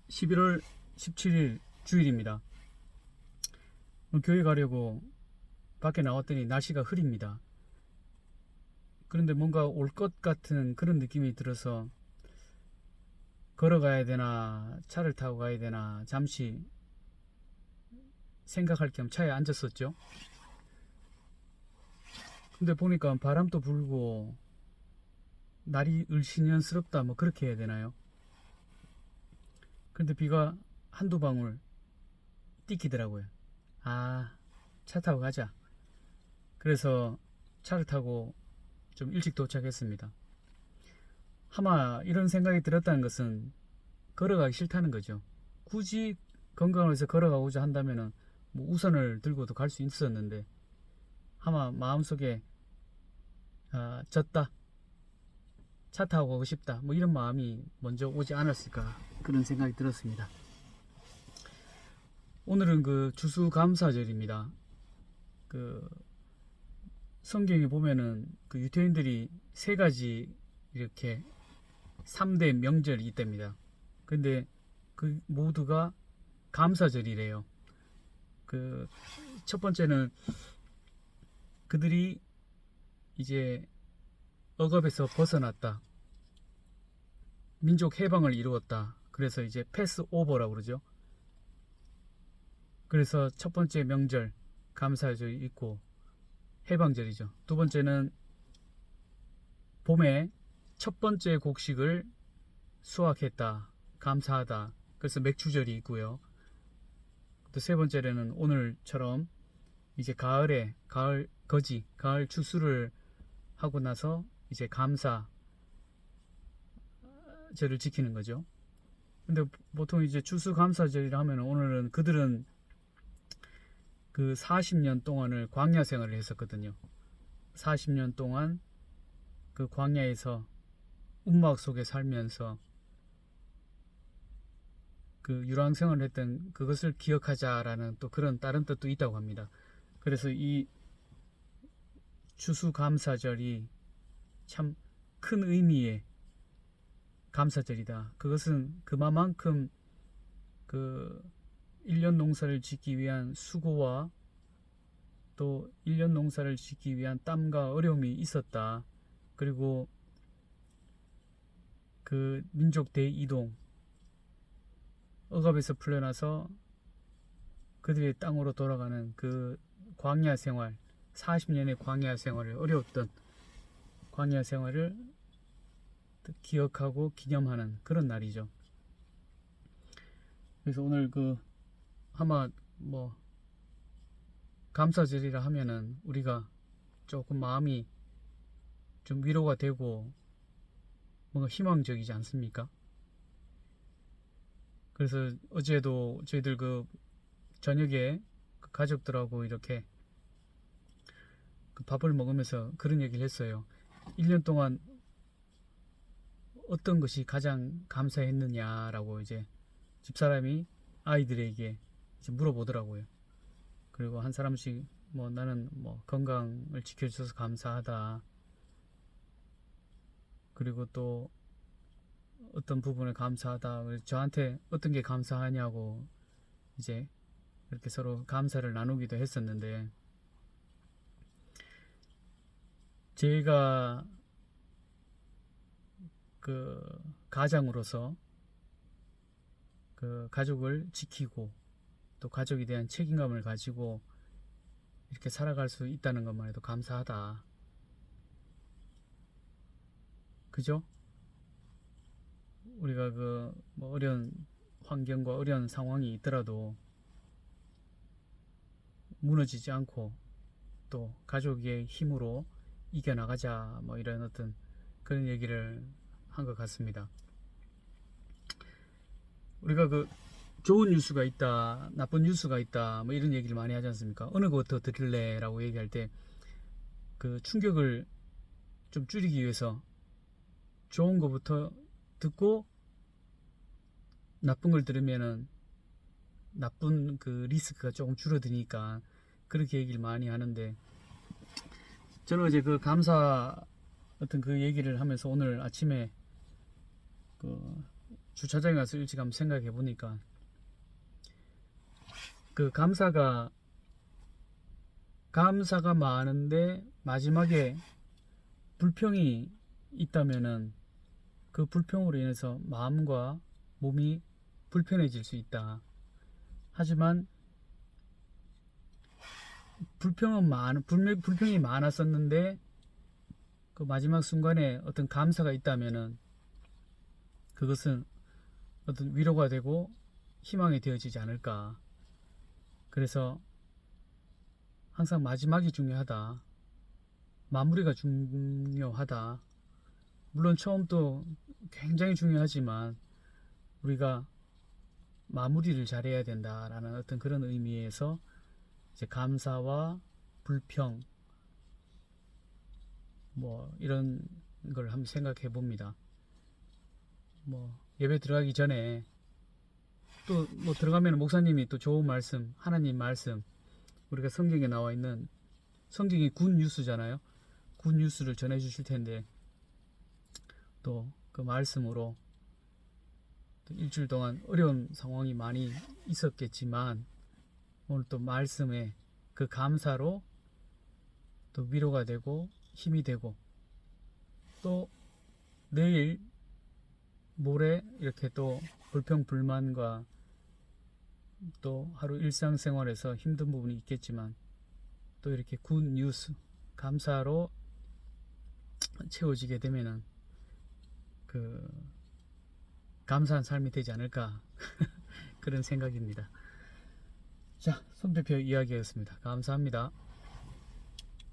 11월 17일 주일입니다. 교회 가려고 밖에 나왔더니 날씨가 흐립니다. 그런데 뭔가 올 것 같은 그런 느낌이 들어서 걸어가야 되나 차를 타고 가야 되나 잠시 생각할 겸 차에 앉았었죠. 근데 보니까 바람도 불고 날이 을씨년스럽다 뭐 그렇게 해야 되나요? 근데 비가 한두 방울 띠키더라고요. 아, 차 타고 가자. 그래서 차를 타고 좀 일찍 도착했습니다. 아마 이런 생각이 들었다는 것은 걸어가기 싫다는 거죠. 굳이 건강을 위해서 걸어가고자 한다면은 뭐 우산을 들고도 갈 수 있었는데 아마 마음속에 졌다, 차 타고 가고 싶다 뭐 이런 마음이 먼저 오지 않았을까 그런 생각이 들었습니다. 오늘은 그 추수감사절입니다. 그 성경에 보면은 그 유태인들이 세 가지 이렇게 3대 명절이 있답니다. 근데 그 모두가 감사절이래요. 그 첫 번째는 그들이 이제 억압에서 벗어났다, 민족 해방을 이루었다. 그래서 이제 패스 오버라고 그러죠. 그래서 첫 번째 명절 감사절이 있고 해방절이죠. 두 번째는 봄에 첫 번째 곡식을 수확했다, 감사하다. 그래서 맥주절이 있고요. 또 세 번째는 오늘처럼 이제 가을에 가을 거지, 가을 추수를 하고 나서 이제 감사절을 지키는 거죠. 근데 보통 이제 추수감사절이라 하면 오늘은 그들은 그 40년 동안을 광야 생활을 했었거든요. 40년 동안 그 광야에서 운막 속에 살면서 그 유랑 생활을 했던 그것을 기억하자라는 또 그런 다른 뜻도 있다고 합니다. 그래서 이 추수감사절이 참 큰 의미의 감사절이다. 그것은 그만큼 그 1년 농사를 짓기 위한 수고와 또 1년 농사를 짓기 위한 땀과 어려움이 있었다. 그리고 그 민족 대이동, 억압에서 풀려나서 그들의 땅으로 돌아가는 그 광야 생활, 40년의 광야 생활을, 어려웠던 광야 생활을 기억하고 기념하는 그런 날이죠. 그래서 오늘 그 아마 뭐 감사절이라 하면은 우리가 조금 마음이 좀 위로가 되고 뭔가 희망적이지 않습니까? 그래서 어제도 저희들 그 저녁에 그 가족들하고 이렇게 그 밥을 먹으면서 그런 얘기를 했어요. 1년 동안 어떤 것이 가장 감사했느냐라고 이제 집사람이 아이들에게 이제 물어보더라고요. 그리고 한 사람씩 뭐 나는 뭐 건강을 지켜줘서 감사하다. 그리고 또 어떤 부분에 감사하다. 그래서 저한테 어떤 게 감사하냐고 이제 이렇게 서로 감사를 나누기도 했었는데, 제가 그 가장으로서 그 가족을 지키고 또 가족에 대한 책임감을 가지고 이렇게 살아갈 수 있다는 것만 해도 감사하다. 그죠? 우리가 그 뭐 어려운 환경과 어려운 상황이 있더라도 무너지지 않고 또 가족의 힘으로 이겨나가자, 뭐 이런 어떤 그런 얘기를 한 것 같습니다. 우리가 그 좋은 뉴스가 있다, 나쁜 뉴스가 있다, 뭐 이런 얘기를 많이 하지 않습니까? 어느 것부터 들을래? 라고 얘기할 때 그 충격을 좀 줄이기 위해서 좋은 것부터 듣고 나쁜 걸 들으면은 나쁜 그 리스크가 조금 줄어드니까 그렇게 얘기를 많이 하는데, 저는 어제 그 감사 어떤 그 얘기를 하면서 오늘 아침에 그 주차장에 가서 일찍 한번 생각해 보니까 그 감사가 많은데 마지막에 불평이 있다면은 그 불평으로 인해서 마음과 몸이 불편해질 수 있다. 하지만 불평이 많았었는데 그 마지막 순간에 어떤 감사가 있다면은 그것은 어떤 위로가 되고 희망이 되어지지 않을까. 그래서 항상 마지막이 중요하다. 마무리가 중요하다. 물론 처음도 굉장히 중요하지만 우리가 마무리를 잘해야 된다라는 어떤 그런 의미에서 이제 감사와 불평 뭐 이런 걸 한번 생각해 봅니다. 뭐 예배 들어가기 전에 또 뭐 들어가면 목사님이 또 좋은 말씀, 하나님 말씀, 우리가 성경에 나와 있는, 성경이 굿 뉴스잖아요. 굿 뉴스를 전해 주실 텐데 또 그 말씀으로 또 일주일 동안 어려운 상황이 많이 있었겠지만 오늘 또 말씀에 그 감사로 또 위로가 되고 힘이 되고 또 내일 모레 이렇게 또 불평불만과 또 하루 일상생활에서 힘든 부분이 있겠지만 또 이렇게 굿 뉴스 감사로 채워지게 되면은 그 감사한 삶이 되지 않을까 그런 생각입니다. 자, 손대표 이야기였습니다. 감사합니다.